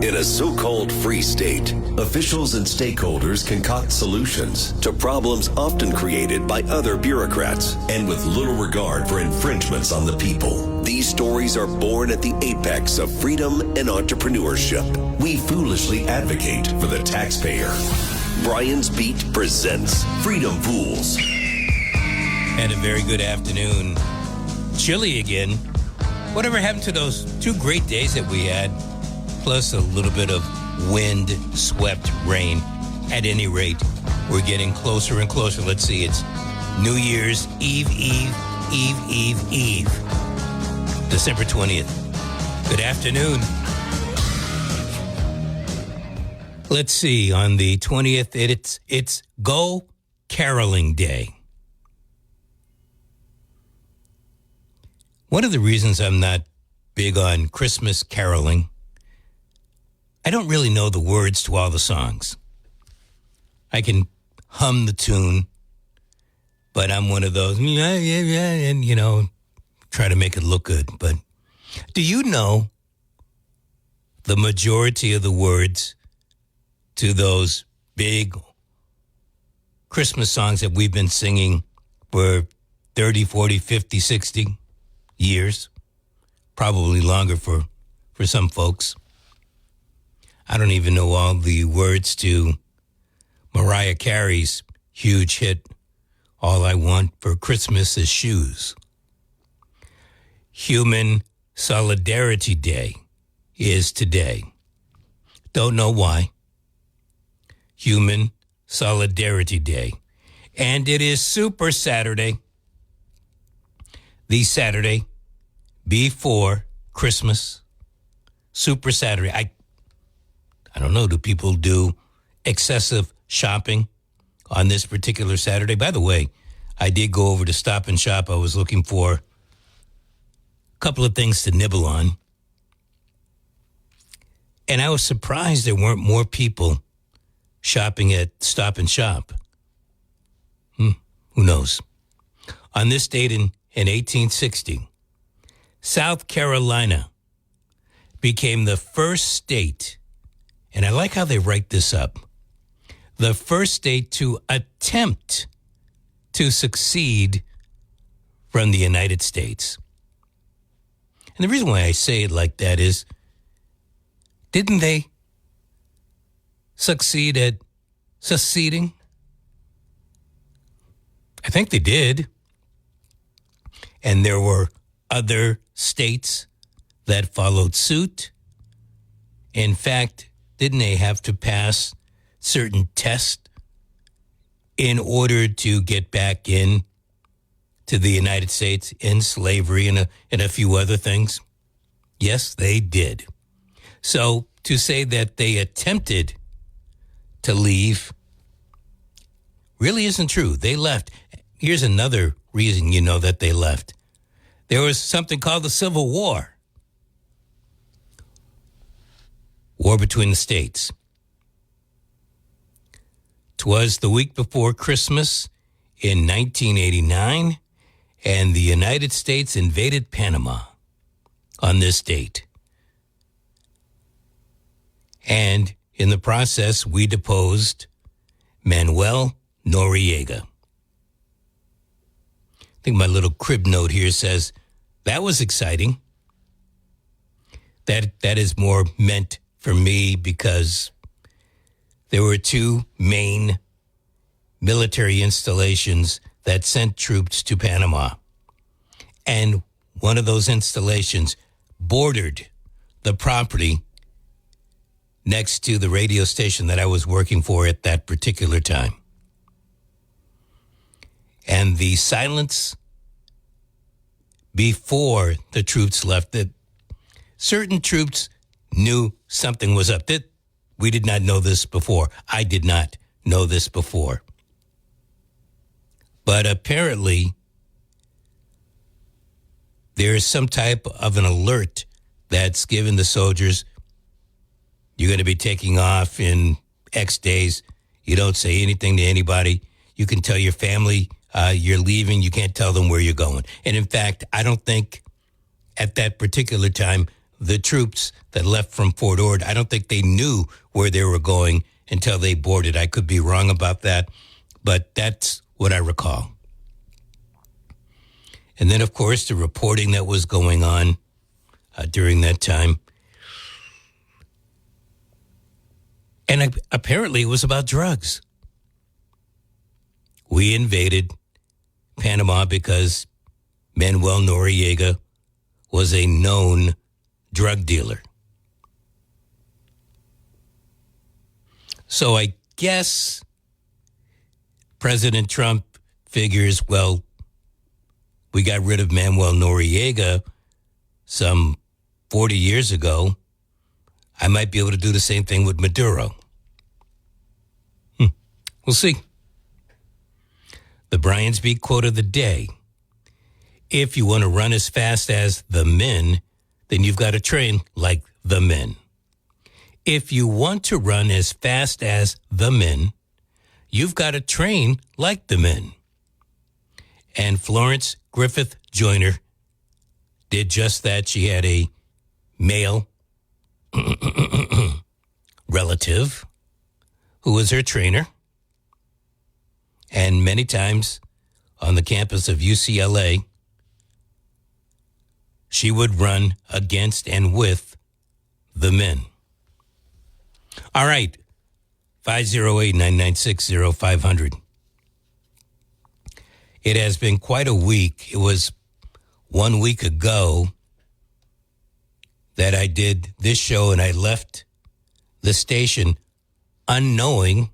In a so-called free state, officials and stakeholders concoct solutions to problems often created by other bureaucrats and with little regard for infringements on the people. These stories are born at the apex of freedom and entrepreneurship. We foolishly advocate for the taxpayer. Brian's Beat presents Freedom Fools. And a very good afternoon. Chilly again. Whatever happened to those 2 great days that we had, plus a little bit of wind-swept rain? At any rate, we're getting closer and closer. Let's see, it's New Year's Eve, December 20th. Good afternoon. Let's see, on the 20th, it's Go Caroling Day. One of the reasons I'm not big on Christmas caroling, I don't really know the words to all the songs. I can hum the tune, but I'm one of those, and, try to make it look good. But do you know the majority of the words to those big Christmas songs that we've been singing for 30, 40, 50, 60 years? Probably longer for some folks. I don't even know all the words to Mariah Carey's huge hit, All I Want for Christmas is Shoes. Human Solidarity Day is today. Don't know why. Human Solidarity Day. And it is Super Saturday, the Saturday before Christmas. Super Saturday. I don't know, do people do excessive shopping on this particular Saturday? By the way, I did go over to Stop and Shop. I was looking for a couple of things to nibble on. And I was surprised there weren't more people shopping at Stop and Shop. Who knows? On this date in 1860, South Carolina became the first state, and I like how they write this up, the first state to attempt to succeed from the United States. And the reason why I say it like that is, didn't they succeed at seceding? I think they did. And there were other states that followed suit. In fact, didn't they have to pass certain tests in order to get back in to the United States in slavery and a few other things? Yes, they did. So to say that they attempted to leave really isn't true. They left. Here's another reason you know that they left. There was something called the Civil War. War between the states. 'Twas the week before Christmas in 1989, and the United States invaded Panama on this date. And in the process, we deposed Manuel Noriega. I think my little crib note here says, that was exciting. That is more meant for me because there were 2 main military installations that sent troops to Panama. And one of those installations bordered the property next to the radio station that I was working for at that particular time. And the silence before the troops left, that certain troops knew something was up. That we did not know this before. I did not know this before. But apparently, there is some type of an alert that's given the soldiers. You're going to be taking off in X days. You don't say anything to anybody. You can tell your family you're leaving. You can't tell them where you're going. And in fact, I don't think at that particular time the troops that left from Fort Ord, I don't think they knew where they were going until they boarded. I could be wrong about that, but that's what I recall. And then, of course, the reporting that was going on during that time. And apparently it was about drugs. We invaded Panama because Manuel Noriega was a known drug dealer. So I guess President Trump figures, well, we got rid of Manuel Noriega some 40 years ago. I might be able to do the same thing with Maduro. We'll see. The Brian Speak quote of the day. If you want to run as fast as the men, then you've got to train like the men. If you want to run as fast as the men, you've got to train like the men. And Florence Griffith Joyner did just that. She had a male relative who was her trainer. And many times on the campus of UCLA, she would run against and with the men. All right, 508-996-0500. It has been quite a week. It was 1 week ago that I did this show, and I left the station unknowing,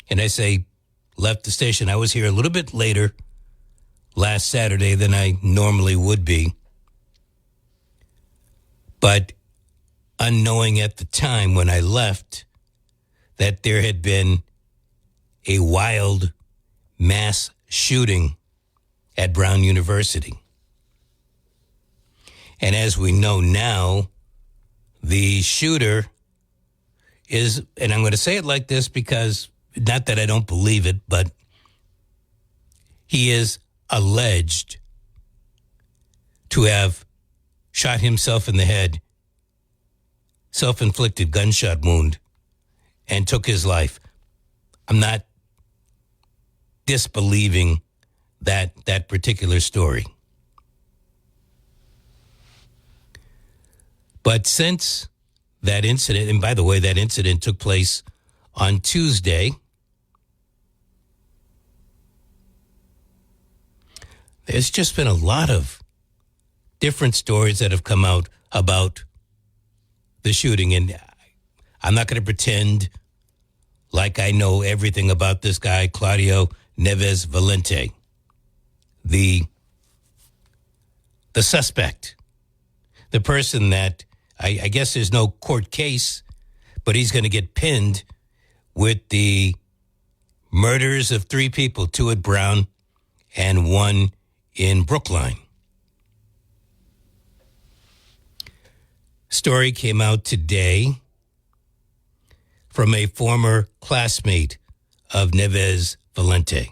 and I say left the station. I was here a little bit later last Saturday than I normally would be. But unknowing at the time when I left that there had been a wild mass shooting at Brown University. And as we know now, the shooter is, and I'm going to say it like this because not that I don't believe it, but he is alleged to have shot himself in the head, self-inflicted gunshot wound, and took his life. I'm not disbelieving that particular story. But since that incident, and by the way, that incident took place on Tuesday, there's just been a lot of different stories that have come out about the shooting. And I'm not going to pretend like I know everything about this guy, Claudio Neves Valente, the suspect, the person that I guess there's no court case, but he's going to get pinned with the murders of 3 people, 2 at Brown and 1 in Brookline. Story came out today from a former classmate of Neves Valente.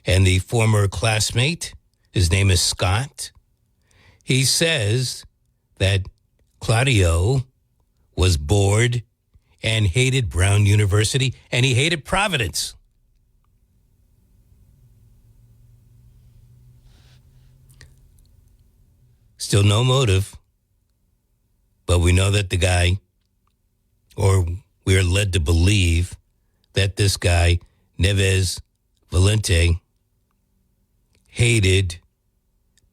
And the former classmate, his name is Scott, he says that Claudio was bored and hated Brown University, and he hated Providence. Still no motive, but we know that the guy, or we are led to believe that this guy, Neves Valente, hated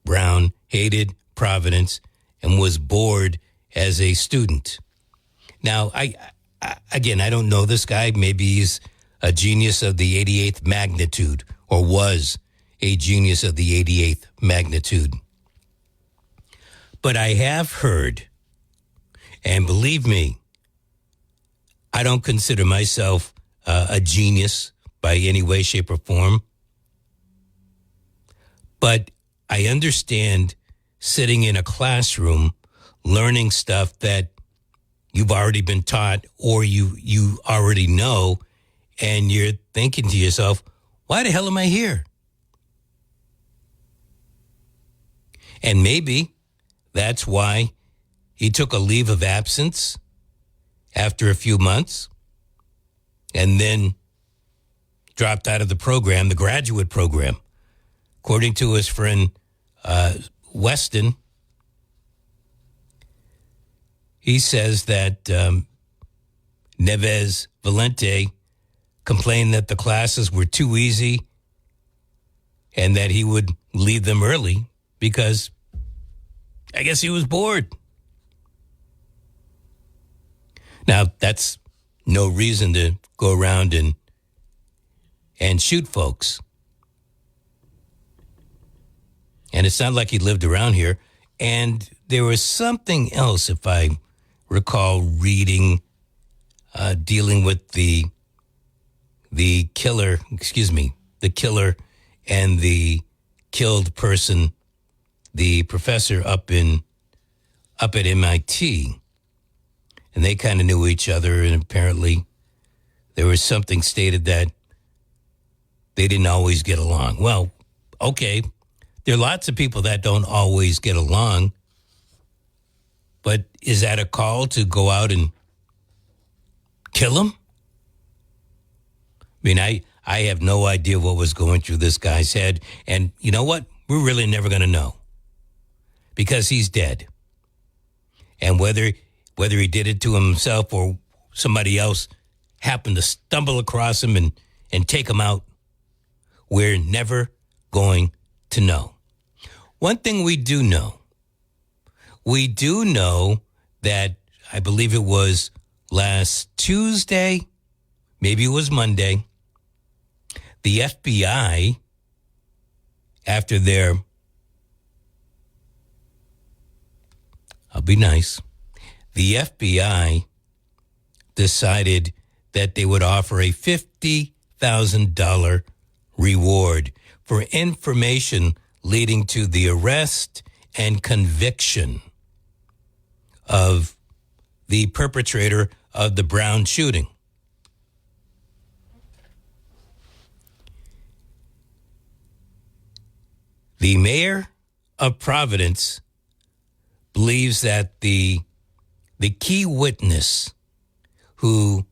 Brown, hated Providence, and was bored as a student. Now, I don't know this guy. Maybe he's a genius of the 88th magnitude, or was a genius of the 88th magnitude. But I have heard, and believe me, I don't consider myself a genius by any way, shape, or form. But I understand sitting in a classroom learning stuff that you've already been taught or you already know, and you're thinking to yourself, why the hell am I here? And maybe That's why he took a leave of absence after a few months and then dropped out of the program, the graduate program. According to his friend Weston, he says that Neves Valente complained that the classes were too easy and that he would leave them early because I guess he was bored. Now, that's no reason to go around and shoot folks. And it's not like he lived around here. And there was something else, if I recall reading, dealing with the killer and the killed person, the professor up at MIT. And they kind of knew each other, and apparently there was something stated that they didn't always get along. Well, okay, there are lots of people that don't always get along, but is that a call to go out and kill them? I mean, I have no idea what was going through this guy's head, and you know what? We're really never going to know because he's dead. And whether he did it to himself or somebody else happened to stumble across him and take him out, we're never going to know. One thing we do know that I believe it was last Tuesday, maybe it was Monday, the FBI, after their, I'll be nice, the FBI decided that they would offer a $50,000 reward for information leading to the arrest and conviction of the perpetrator of the Brown shooting. The mayor of Providence believes that the key witness who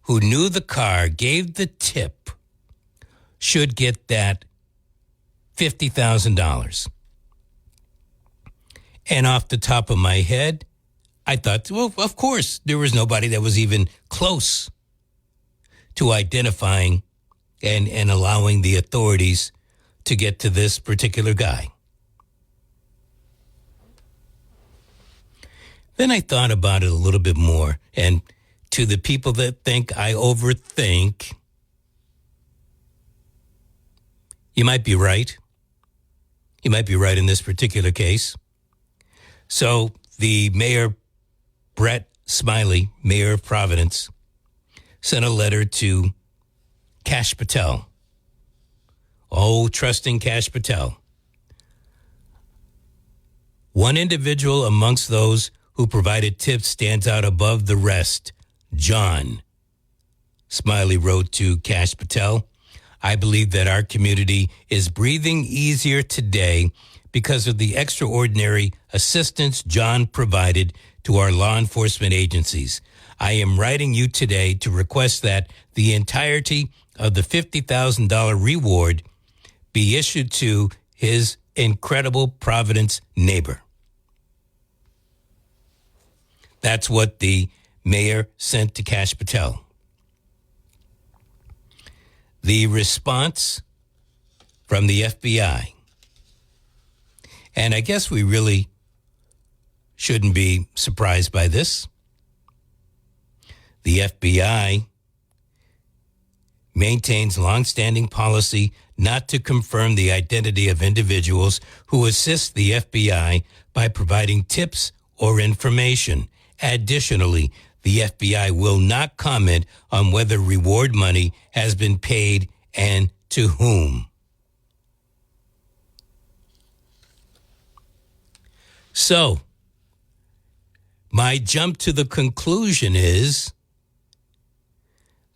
knew the car, gave the tip, should get that $50,000. And off the top of my head, I thought, well, of course, there was nobody that was even close to identifying and allowing the authorities to get to this particular guy. Then I thought about it a little bit more, and to the people that think I overthink, you might be right. You might be right in this particular case. So the mayor, Brett Smiley, mayor of Providence, sent a letter to Kash Patel. Oh, trusting Kash Patel. One individual amongst those who provided tips stands out above the rest. John, Smiley wrote to Kash Patel. I believe that our community is breathing easier today because of the extraordinary assistance John provided to our law enforcement agencies. I am writing you today to request that the entirety of the $50,000 reward be issued to his incredible Providence neighbor. That's what the mayor sent to Kash Patel. The response from the FBI, and I guess we really shouldn't be surprised by this. The FBI maintains longstanding policy not to confirm the identity of individuals who assist the FBI by providing tips or information. Additionally, the FBI will not comment on whether reward money has been paid and to whom. So, my jump to the conclusion is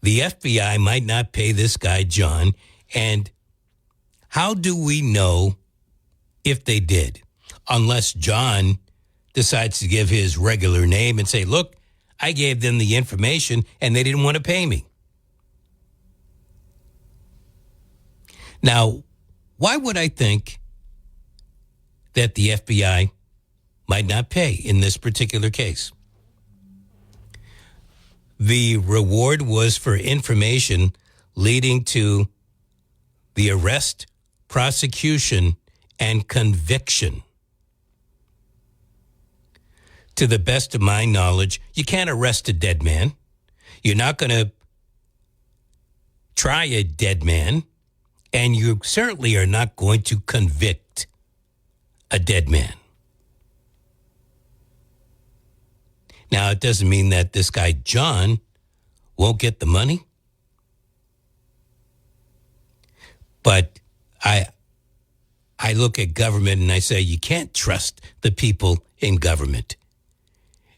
the FBI might not pay this guy, John, and how do we know if they did? Unless John decides to give his regular name and say, look, I gave them the information and they didn't want to pay me. Now, why would I think that the FBI might not pay in this particular case? The reward was for information leading to the arrest, prosecution, and conviction. To the best of my knowledge, you can't arrest a dead man. You're not going to try a dead man, and you certainly are not going to convict a dead man. Now, it doesn't mean that this guy, John, won't get the money. But I look at government and I say, you can't trust the people in government.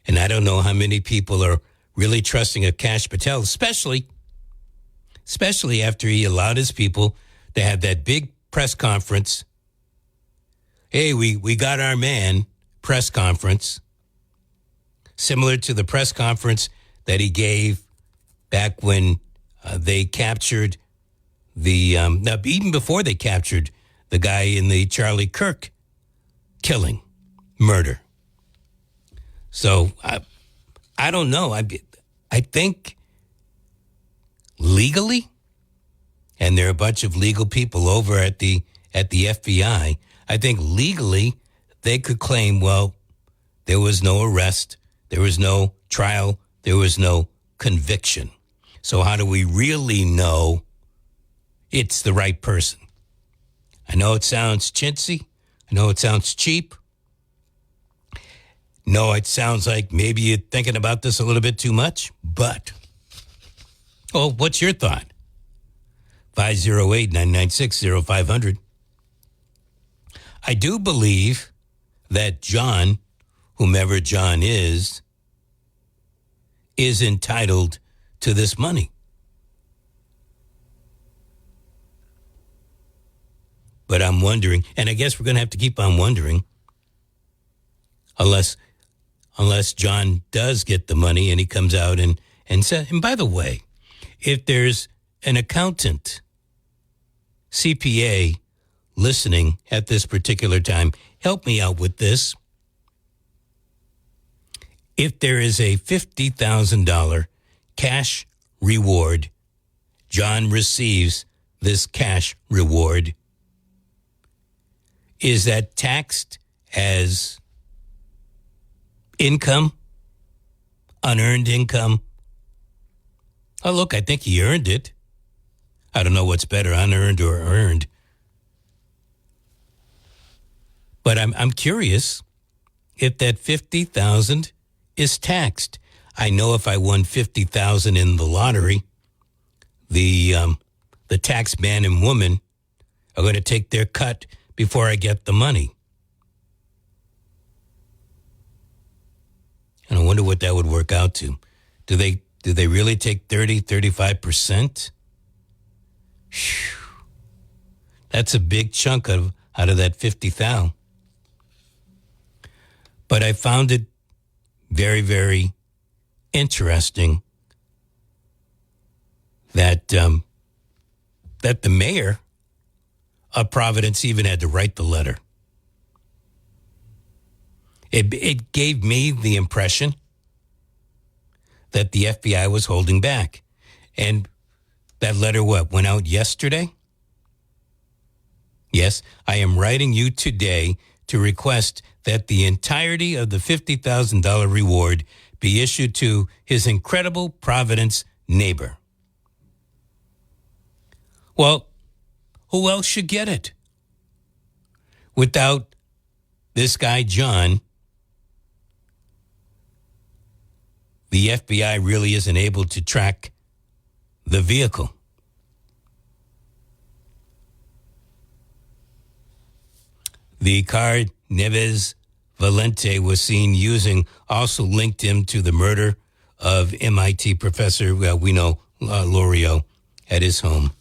And I don't know how many people are really trusting Akash Patel, especially after he allowed his people to have that big press conference. Hey, we got our man press conference, similar to the press conference that he gave back when they captured even before they captured the guy in the Charlie Kirk murder. So I don't know. I think legally, and there are a bunch of legal people over at the FBI, I think legally they could claim, well, there was no arrest, there was no trial, there was no conviction. So how do we really know it's the right person? I know it sounds chintzy. I know it sounds cheap. No, it sounds like maybe you're thinking about this a little bit too much, but, oh, what's your thought? 508-996-0500. I do believe that John, whomever John is entitled to this money. But I'm wondering, and I guess we're going to have to keep on wondering, unless John does get the money and he comes out and says, and by the way, if there's an accountant, CPA, listening at this particular time, help me out with this. If there is a $50,000 cash reward, John receives this cash reward. Is that taxed as income, unearned income? Oh, look, I think he earned it. I don't know what's better, unearned or earned. But I'm curious if that $50,000 is taxed. I know if I won $50,000 in the lottery, the tax man and woman are going to take their cut before I get the money. And I wonder what that would work out to. Do they really take 35%? Whew. That's a big chunk out of that 50,000. But I found it very, very interesting that the mayor of Providence even had to write the letter. It gave me the impression that the FBI was holding back. And that letter, went out yesterday? Yes, I am writing you today to request that the entirety of the $50,000 reward be issued to his incredible Providence neighbor. Well, who else should get it? Without this guy, John, the FBI really isn't able to track the vehicle. The car Neves Valente was seen using also linked him to the murder of MIT professor, we know, Lorio, at his home.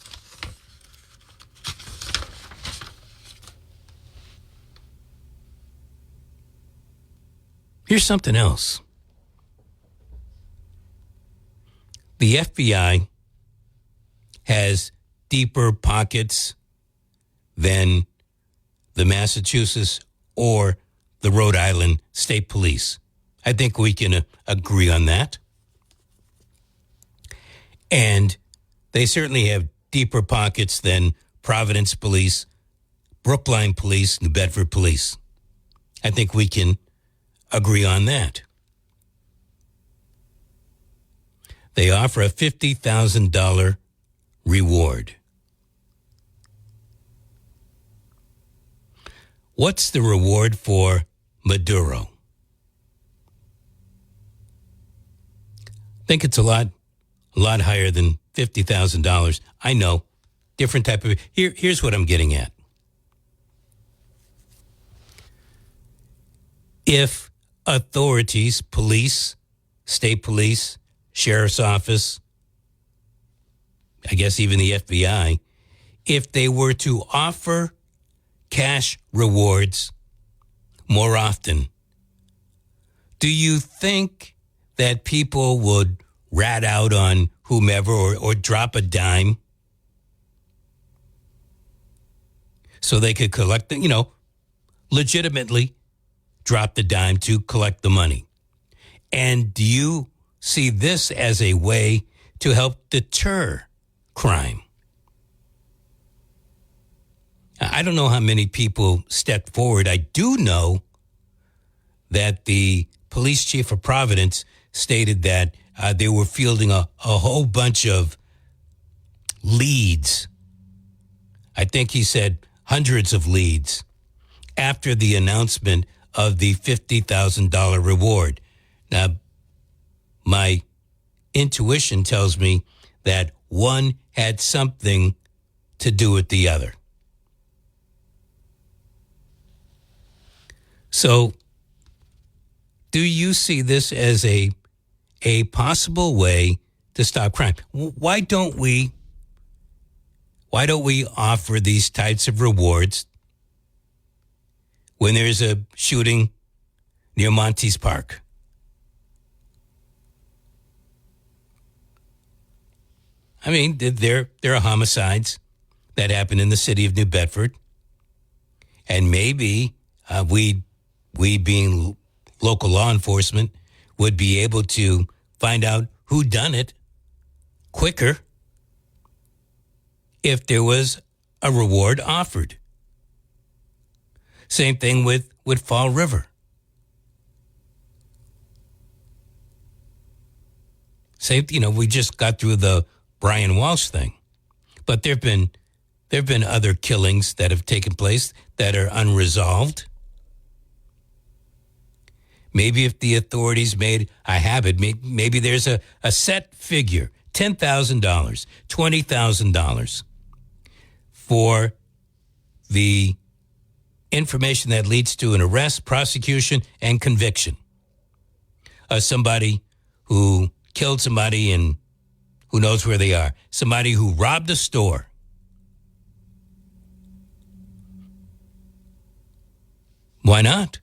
Here's something else. The FBI has deeper pockets than the Massachusetts or the Rhode Island State Police. I think we can agree on that. And they certainly have deeper pockets than Providence Police, Brookline Police, New Bedford Police. I think we can agree on that. They offer a $50,000 reward. What's the reward for Maduro? I think it's a lot higher than $50,000. I know, different type of. Here's what I'm getting at. If authorities, police, state police, sheriff's office, I guess even the FBI, if they were to offer cash rewards more often, do you think that people would rat out on whomever or drop a dime so they could collect, legitimately drop the dime to collect the money? And do you see this as a way to help deter crime? I don't know how many people stepped forward. I do know that the police chief of Providence stated that they were fielding a whole bunch of leads. I think he said hundreds of leads after the announcement of the $50,000 reward. Now, my intuition tells me that one had something to do with the other. So, do you see this as a possible way to stop crime? Why don't we offer these types of rewards when there's a shooting near Montes Park? I mean, there are homicides that happen in the city of New Bedford, and maybe we being local law enforcement would be able to find out who done it quicker if there was a reward offered. Same thing with Fall River. Same, we just got through the Brian Walsh thing, but there've been other killings that have taken place that are unresolved. Maybe if the authorities made a habit, maybe there's a set figure, $10,000, $20,000 for the information that leads to an arrest, prosecution, and conviction of somebody who killed somebody and who knows where they are, somebody who robbed a store. Why not?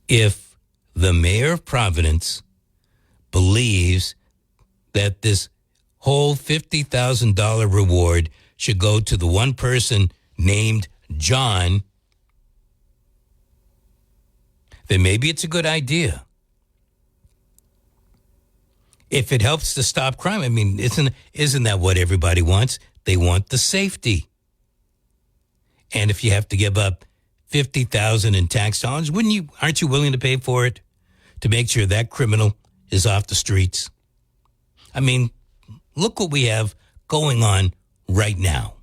If the mayor of Providence believes that this whole $50,000 reward should go to the one person named John, then maybe it's a good idea. If it helps to stop crime, I mean, isn't that what everybody wants? They want the safety. And if you have to give up $50,000 in tax dollars, aren't you willing to pay for it to make sure that criminal is off the streets? I mean, look what we have going on right now.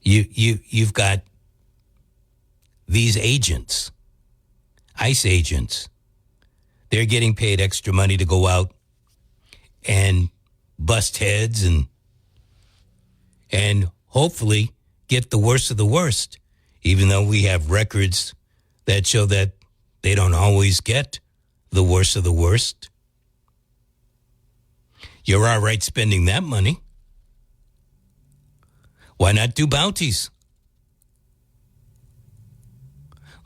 You've got these agents, ICE agents. They're getting paid extra money to go out and bust heads and hopefully get the worst of the worst, even though we have records that show that they don't always get the worst of the worst. You're all right spending that money. Why not do bounties?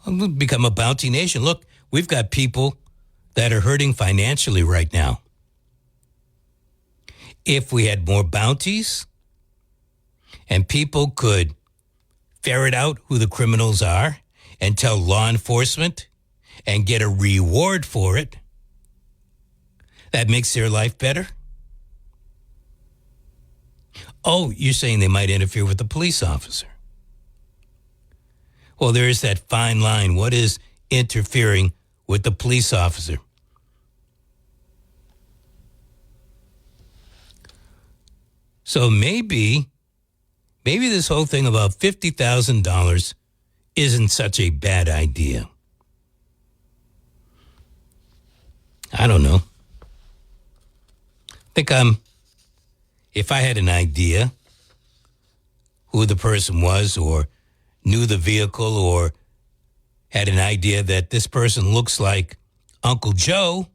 We'll become a bounty nation. Look, we've got people that are hurting financially right now. If we had more bounties and people could ferret out who the criminals are and tell law enforcement and get a reward for it, that makes their life better. Oh, you're saying they might interfere with the police officer. Well, there is that fine line. What is interfering with the police officer? So maybe this whole thing about $50,000 isn't such a bad idea. I don't know. If I had an idea who the person was or knew the vehicle or had an idea that this person looks like Uncle Joe,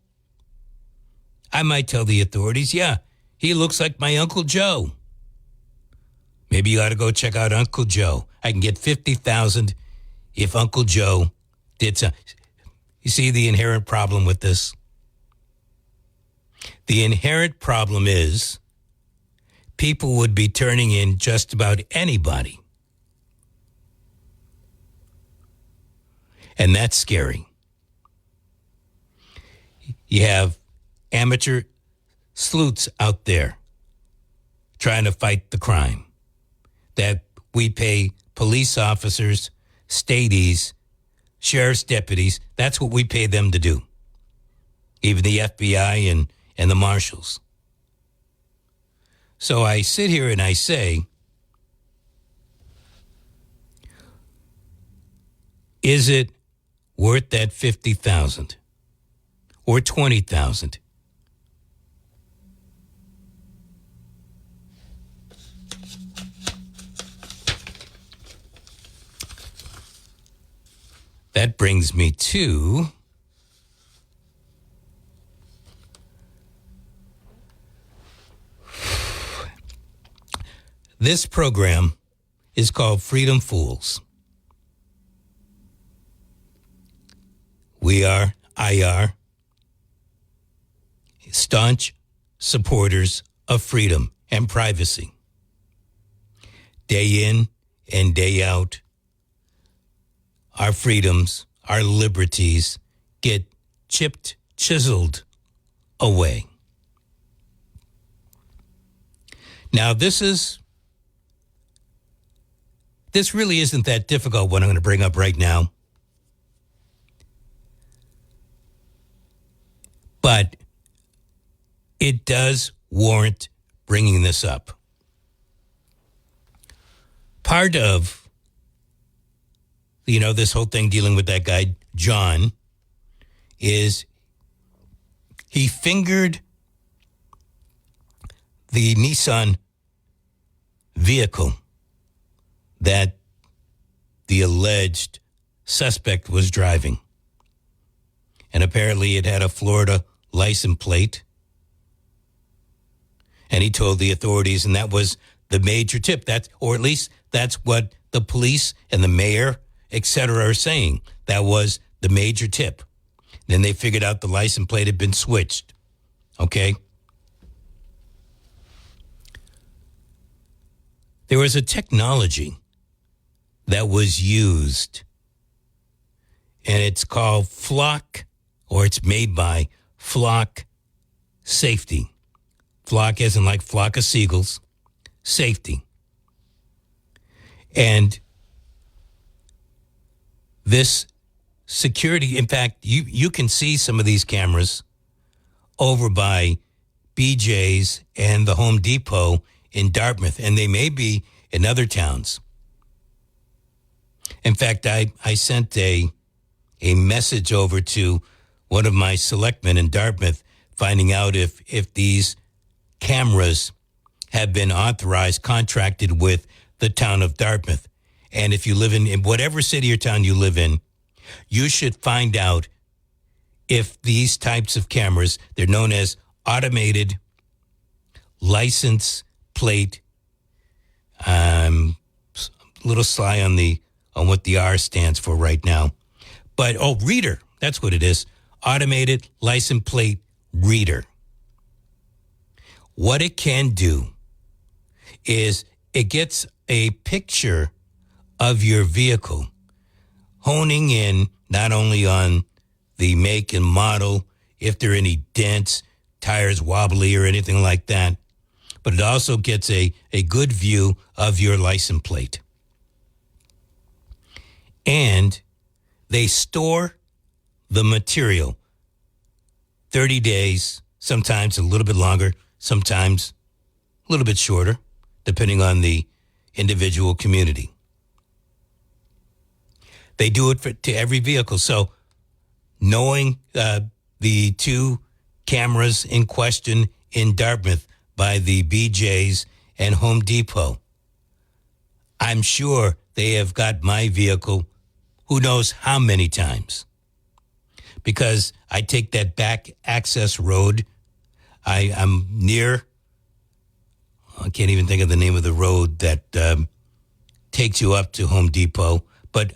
I might tell the authorities, yeah, he looks like my Uncle Joe. Maybe you ought to go check out Uncle Joe. I can get $50,000 if Uncle Joe did something. You see the inherent problem with this? The inherent problem is people would be turning in just about anybody. And that's scary. You have amateur sleuths out there trying to fight the crime that we pay police officers, stadies, sheriff's deputies. That's what we pay them to do. Even the FBI and the marshals. So I sit here and I say, is it worth that $50,000 or $20,000? That brings me to this program is called Freedom Fools. I are staunch supporters of freedom and privacy. Day in and day out, our freedoms, our liberties get chipped, chiseled away. Now, this really isn't that difficult, what I'm going to bring up right now. But it does warrant bringing this up. Part of, this whole thing dealing with that guy, John, is he fingered the Nissan vehicle that the alleged suspect was driving. And apparently it had a Florida license plate. And he told the authorities, and that was the major tip. Or at least that's what the police and the mayor, etc., are saying. That was the major tip. Then they figured out the license plate had been switched. Okay? There was a technology that was used, and it's called Flock, or it's made by Flock Safety. Flock as in like flock of seagulls, safety. And this security, in fact, you can see some of these cameras over by BJ's and the Home Depot in Dartmouth, and they may be in other towns. In fact, I sent a message over to one of my selectmen in Dartmouth, finding out if these cameras have been authorized, contracted with the town of Dartmouth. And if you live in whatever city or town you live in, you should find out if these types of cameras, they're known as automated license plate I'm a little sly on what the R stands for right now. But, reader, that's what it is. Automated license plate reader. What it can do is it gets a picture of your vehicle, honing in not only on the make and model, if there are any dents, tires wobbly or anything like that, but it also gets a good view of your license plate. And they store the material 30 days, sometimes a little bit longer, sometimes a little bit shorter, depending on the individual community. They do it to every vehicle. So knowing the two cameras in question in Dartmouth by the BJ's and Home Depot, I'm sure they have got my vehicle who knows how many times. Because I take that back access road. I'm near, I can't even think of the name of the road that takes you up to Home Depot, but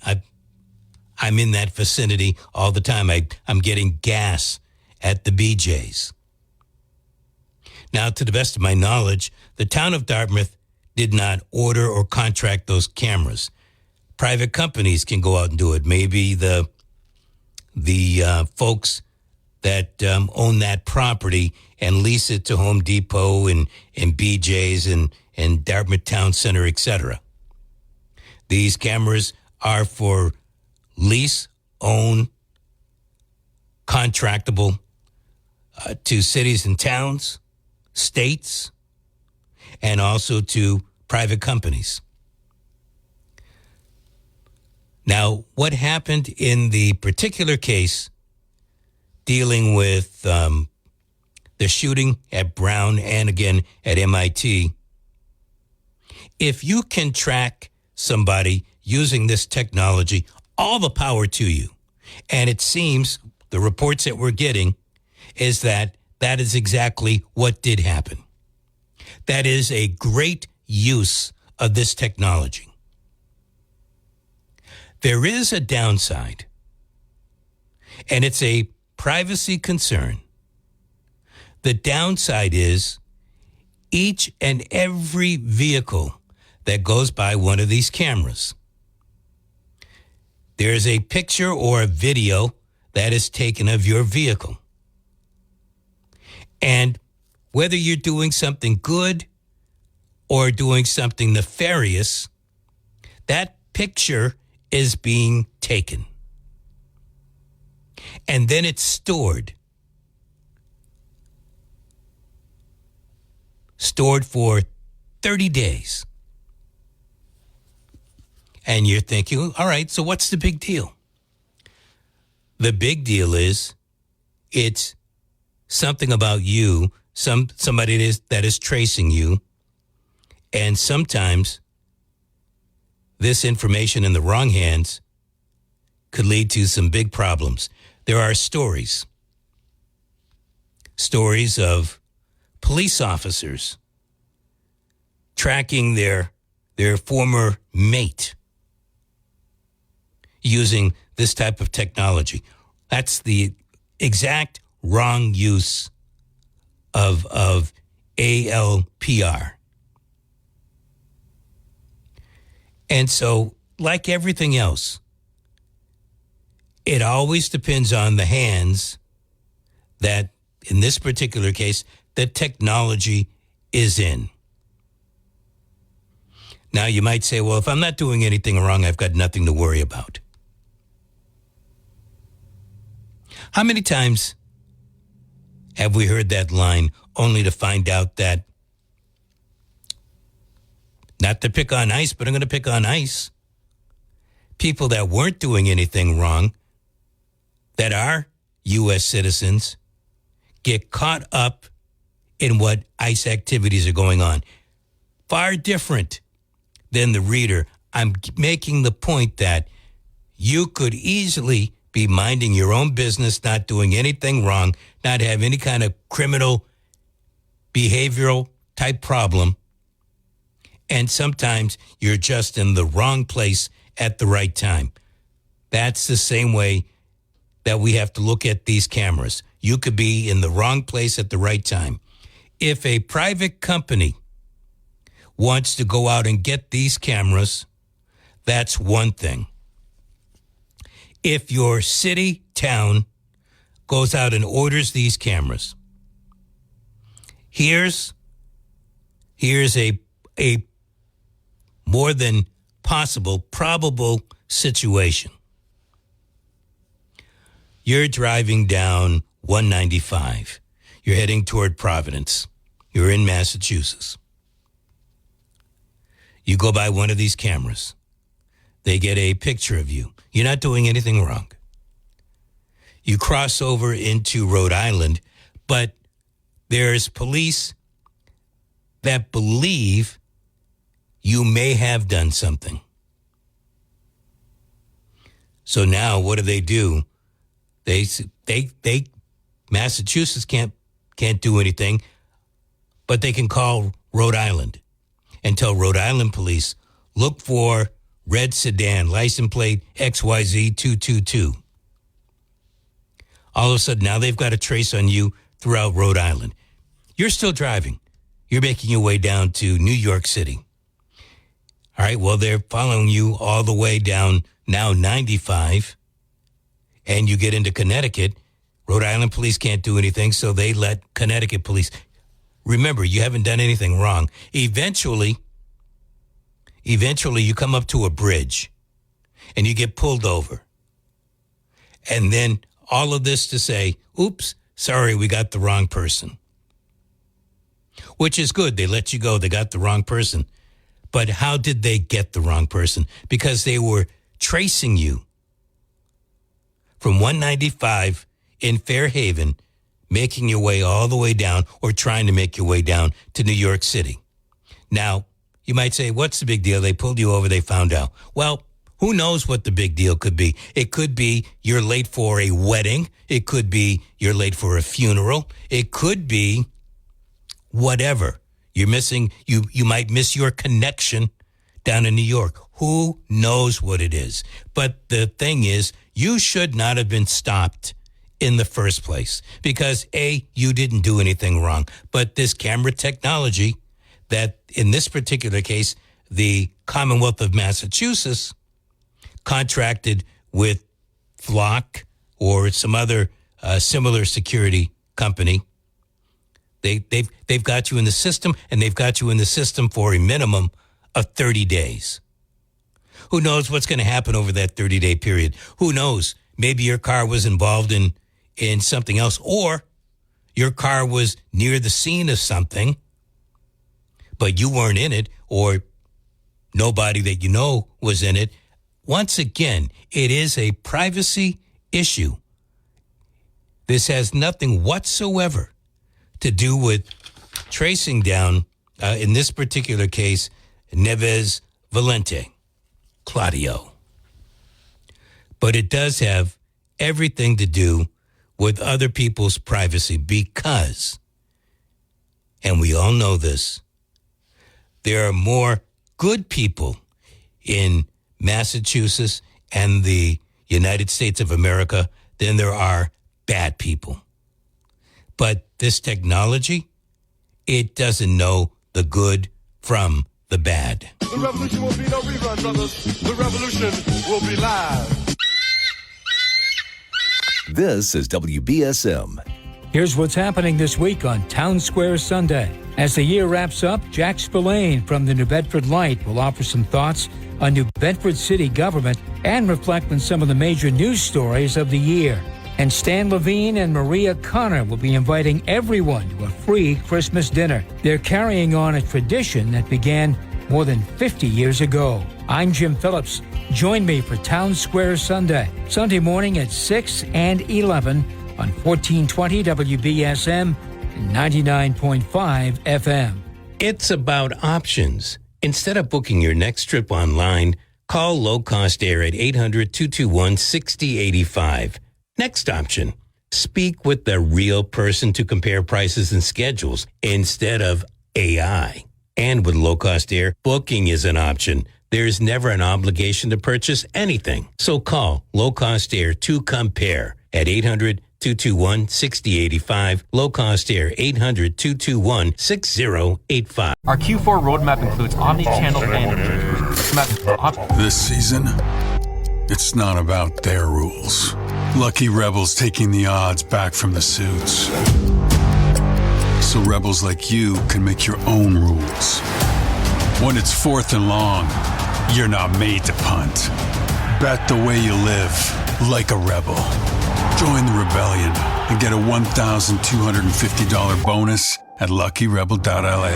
I'm in that vicinity all the time. I'm getting gas at the BJ's. Now, to the best of my knowledge, the town of Dartmouth did not order or contract those cameras. Private companies can go out and do it. Maybe the folks that own that property and lease it to Home Depot and BJ's and Dartmouth Town Center, etc. These cameras are for lease, own, contractable to cities and towns, states, and also to private companies. Now, what happened in the particular case dealing with the shooting at Brown and again at MIT, if you can track somebody using this technology, all the power to you. And it seems the reports that we're getting is that is exactly what did happen. That is a great use of this technology. There is a downside, and it's a privacy concern. The downside is each and every vehicle that goes by one of these cameras, there's a picture or a video that is taken of your vehicle. And whether you're doing something good or doing something nefarious, that picture is being taken. And then it's stored. Stored for 30 days. And you're thinking, all right, so what's the big deal? The big deal is it's something about you, somebody that is tracing you. And sometimes this information in the wrong hands could lead to some big problems. There are stories of police officers tracking their former mate using this type of technology. That's the exact wrong use of ALPR. And so, like everything else, it always depends on the hands that, in this particular case, the technology is in. Now, you might say, well, if I'm not doing anything wrong, I've got nothing to worry about. How many times have we heard that line only to find out that, not to pick on ICE, but I'm going to pick on ICE, people that weren't doing anything wrong, that are U.S. citizens, get caught up in what ICE activities are going on. Far different than the reader. I'm making the point that you could easily be minding your own business, not doing anything wrong, not have any kind of criminal behavioral type problem, And sometimes you're just in the wrong place at the right time. That's the same way that we have to look at these cameras. You could be in the wrong place at the right time. If a private company wants to go out and get these cameras, that's one thing. If your city, town goes out and orders these cameras, here's a more than possible, probable situation. You're driving down 195. You're heading toward Providence. You're in Massachusetts. You go by one of these cameras. They get a picture of you. You're not doing anything wrong. You cross over into Rhode Island, but there's police that believe you may have done something. So now what do? They Massachusetts can't do anything, but they can call Rhode Island and tell Rhode Island police, look for red sedan, license plate XYZ222. All of a sudden, now they've got a trace on you throughout Rhode Island. You're still driving. You're making your way down to New York City. All right, well, they're following you all the way down now 95, and you get into Connecticut. Rhode Island police can't do anything, so they let Connecticut police. Remember, you haven't done anything wrong. Eventually, you come up to a bridge, and you get pulled over. And then all of this to say, oops, sorry, we got the wrong person. Which is good. They let you go. They got the wrong person. But how did they get the wrong person? Because they were tracing you from 195 in Fairhaven, making your way all the way down or trying to make your way down to New York City. Now, you might say, what's the big deal? They pulled you over. They found out. Well, who knows what the big deal could be? It could be you're late for a wedding. It could be you're late for a funeral. It could be whatever. You're missing, you might miss your connection down in New York. Who knows what it is? But the thing is, you should not have been stopped in the first place because A, you didn't do anything wrong. But this camera technology that in this particular case, the Commonwealth of Massachusetts contracted with Flock or some other similar security company. They've got you in the system, and they've got you in the system for a minimum of 30 days. Who knows what's going to happen over that 30-day period? Who knows? Maybe your car was involved in something else, or your car was near the scene of something, but you weren't in it, or nobody that you know was in it. Once again, it is a privacy issue. This has nothing whatsoever to do with tracing down, in this particular case, Neves Valente, Claudio. But it does have everything to do with other people's privacy because, and we all know this, there are more good people in Massachusetts and the United States of America than there are bad people. But this technology, it doesn't know the good from the bad. The revolution will be no rerun, brothers. The revolution will be live. This is WBSM. Here's what's happening this week on Town Square Sunday. As the year wraps up, Jack Spillane from the New Bedford Light will offer some thoughts on New Bedford city government and reflect on some of the major news stories of the year. And Stan Levine and Maria Connor will be inviting everyone to a free Christmas dinner. They're carrying on a tradition that began more than 50 years ago. I'm Jim Phillips. Join me for Town Square Sunday, Sunday morning at 6 and 11 on 1420 WBSM and 99.5 FM. It's about options. Instead of booking your next trip online, call Low Cost Air at 800-221-6085. Next option, speak with the real person to compare prices and schedules instead of AI. And with low-cost air, booking is an option. There's never an obligation to purchase anything. So call Low Cost Air to compare at 800-221-6085. Low Cost Air, 800-221-6085. Our Q4 roadmap includes omni-channel and This season, it's not about their rules. Lucky Rebels taking the odds back from the suits. So rebels like you can make your own rules. When it's 4th and long, you're not made to punt. Bet the way you live, like a rebel. Join the rebellion and get a $1,250 bonus at LuckyRebel.la.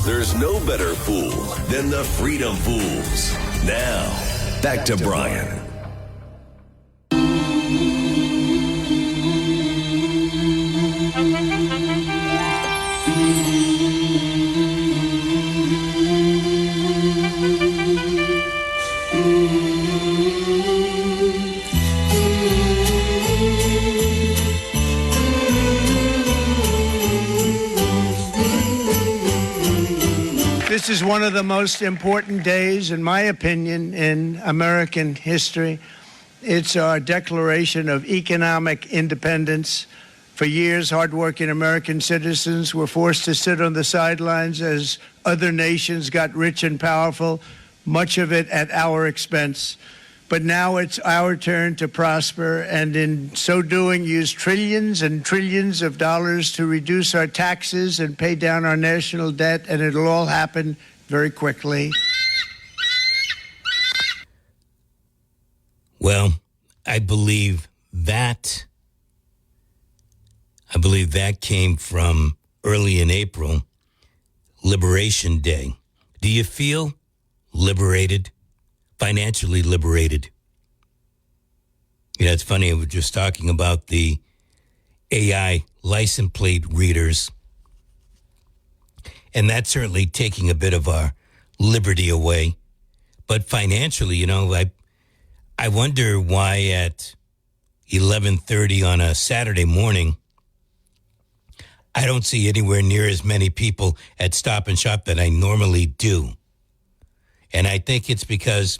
There's no better fool than the Freedom Fools. Now, back to Brian. This is one of the most important days, in my opinion, in American history. It's our declaration of economic independence. For years, hardworking American citizens were forced to sit on the sidelines as other nations got rich and powerful, much of it at our expense. But now it's our turn to prosper, and in so doing, use trillions and trillions of dollars to reduce our taxes and pay down our national debt, and it'll all happen very quickly. Well, I believe that came from early in April, Liberation Day. Do you feel liberated? Financially liberated? You know, it's funny, we were just talking about the AI license plate readers, and that's certainly taking a bit of our liberty away. But financially, you know, I wonder why at 11:30 on a Saturday morning, I don't see anywhere near as many people at Stop and Shop that I normally do. And I think it's because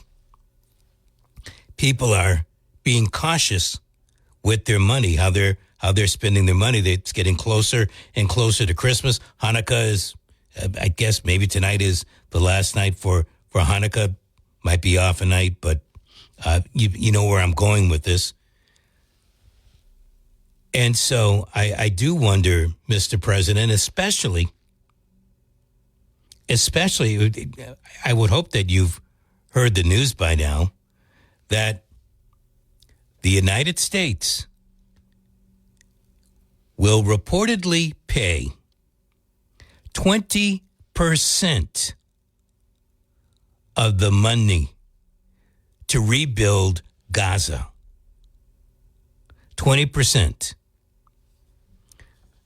people are being cautious with their money, how they're spending their money. It's getting closer and closer to Christmas. Hanukkah is, I guess maybe tonight is the last night for Hanukkah. Might be off a night, but you know where I'm going with this. And so I do wonder, Mr. President, especially, I would hope that you've heard the news by now, that the United States will reportedly pay 20% of the money to rebuild Gaza. 20%.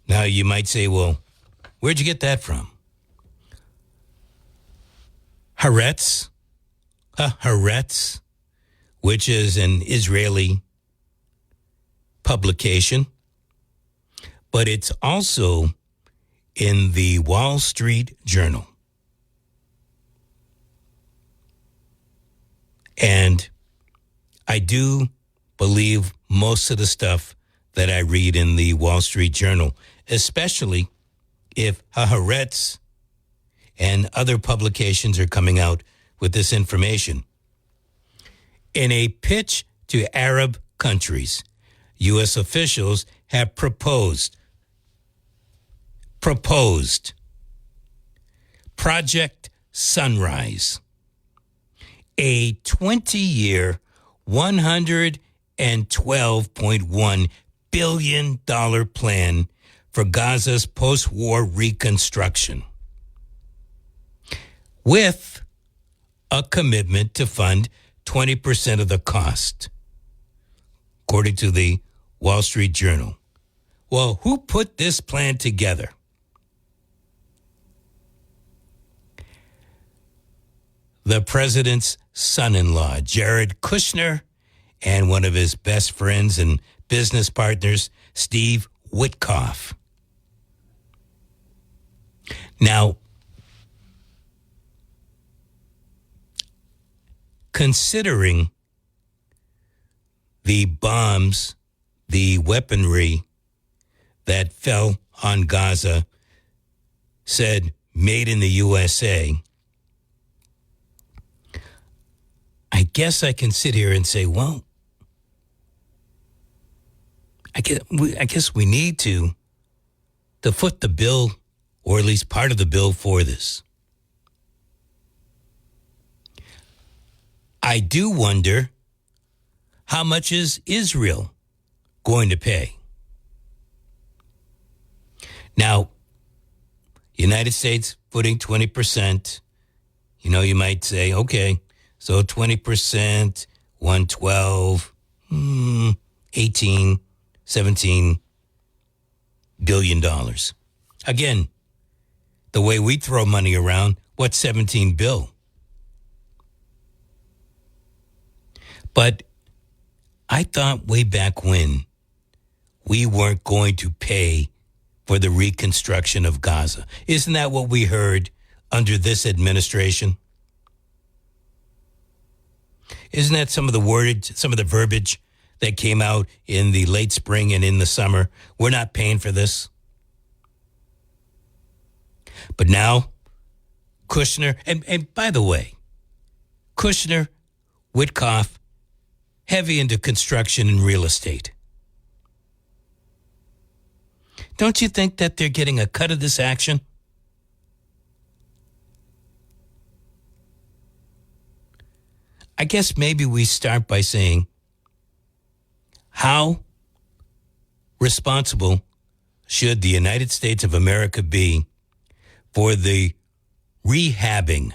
Now, you might say, well, where'd you get that from? Haaretz, which is an Israeli publication, but it's also in the Wall Street Journal. And I do believe most of the stuff that I read in the Wall Street Journal, especially if Haaretz and other publications are coming out with this information. In a pitch to Arab countries, U.S. officials have proposed Project Sunrise, a 20-year, $112.1 billion plan for Gaza's post-war reconstruction, with a commitment to fund 20% of the cost, according to the Wall Street Journal. Well, who put this plan together? The president's son-in-law, Jared Kushner, and one of his best friends and business partners, Steve Witkoff. Now, considering the bombs, the weaponry that fell on Gaza, said made in the USA, I guess I can sit here and say, well, I guess we need to foot the bill, or at least part of the bill for this. I do wonder, how much is Israel going to pay? Now, United States putting 20%, you might say, okay, so 20%, 112, 18, 17 billion dollars. Again, the way we throw money around, what's 17 bill? But I thought way back when we weren't going to pay for the reconstruction of Gaza. Isn't that what we heard under this administration? Isn't that some of the verbiage that came out in the late spring and in the summer? We're not paying for this. But now, Kushner, and by the way, Kushner, Witkoff, heavy into construction and real estate. Don't you think that they're getting a cut of this action? I guess maybe we start by saying, how responsible should the United States of America be for the rehabbing,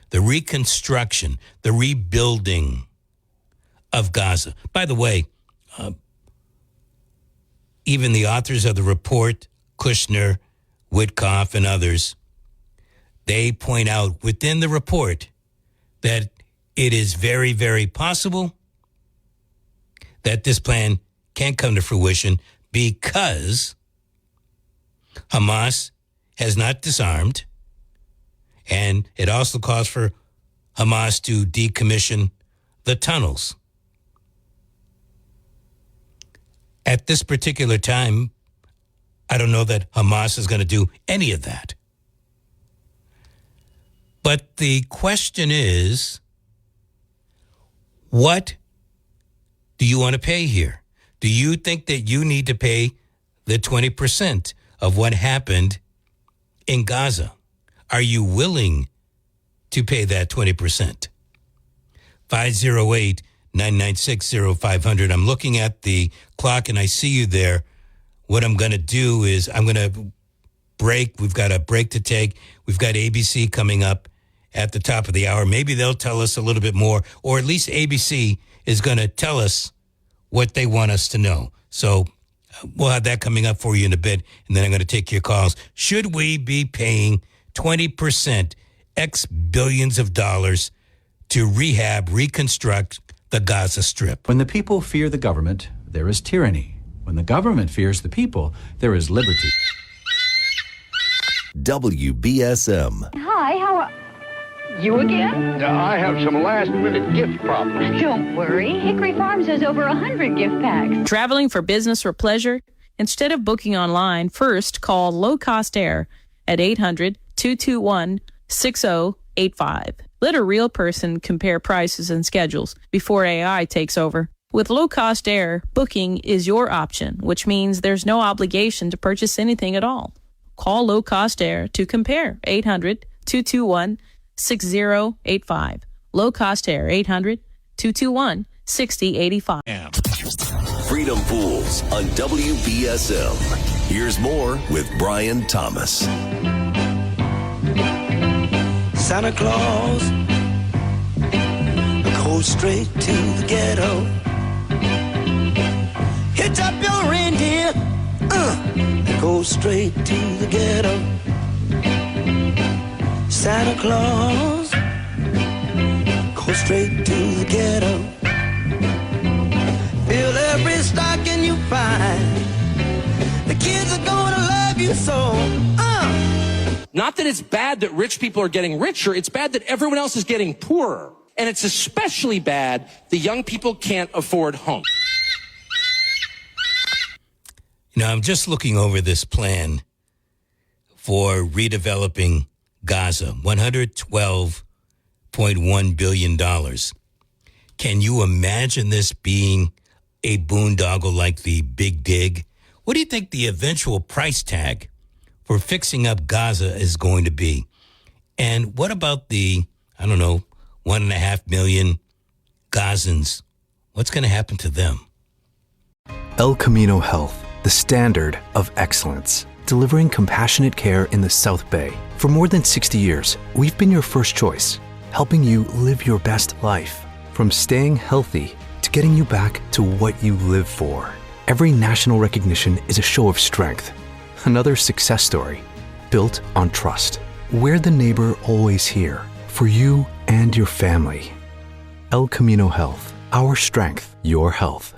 the reconstruction, the rebuilding of Gaza? By the way, even the authors of the report, Kushner, Witkoff, and others, they point out within the report that it is very, very possible that this plan can't come to fruition because Hamas has not disarmed, and it also calls for Hamas to decommission the tunnels. At this particular time, I don't know that Hamas is going to do any of that. But the question is, what do you want to pay here? Do you think that you need to pay the 20% of what happened in Gaza? Are you willing to pay that 20%? 508-996-0500. I'm looking at the clock and I see you there. What I'm going to do is I'm going to break. We've got a break to take. We've got ABC coming up at the top of the hour. Maybe they'll tell us a little bit more, or at least ABC is going to tell us what they want us to know. So we'll have that coming up for you in a bit, and then I'm going to take your calls. Should we be paying 20%, X billions of dollars to rehab, reconstruct the Gaza Strip? When the people fear the government, there is tyranny. When the government fears the people, there is liberty. WBSM. Hi, how are you again? I have some last-minute gift problems. Don't worry. Hickory Farms has over 100 gift packs. Traveling for business or pleasure? Instead of booking online, first call Low Cost Air at 800-221-6085. Let a real person compare prices and schedules before AI takes over. With Low Cost Air, booking is your option, which means there's no obligation to purchase anything at all. Call Low Cost Air to compare. 800-221-6085. Low Cost Air, 800-221-6085. Freedom Pools on WBSM. Here's more with Brian Thomas. Santa Claus goes straight to the ghetto. Hitch up your reindeer, go straight to the ghetto. Santa Claus goes straight to the ghetto. Fill every stocking you find. The kids are gonna love you so. Not that it's bad that rich people are getting richer, it's bad that everyone else is getting poorer. And it's especially bad, the young people can't afford homes. Now, I'm just looking over this plan for redeveloping Gaza, $112.1 billion. Can you imagine this being a boondoggle like the Big Dig? What do you think the eventual price tag for fixing up Gaza is going to be? And what about the, 1.5 million Gazans? What's going to happen to them? El Camino Health, the standard of excellence, delivering compassionate care in the South Bay. For more than 60 years, we've been your first choice, helping you live your best life. From staying healthy to getting you back to what you live for. Every national recognition is a show of strength. Another success story, built on trust. We're the neighbor always here, for you and your family. El Camino Health, our strength, your health.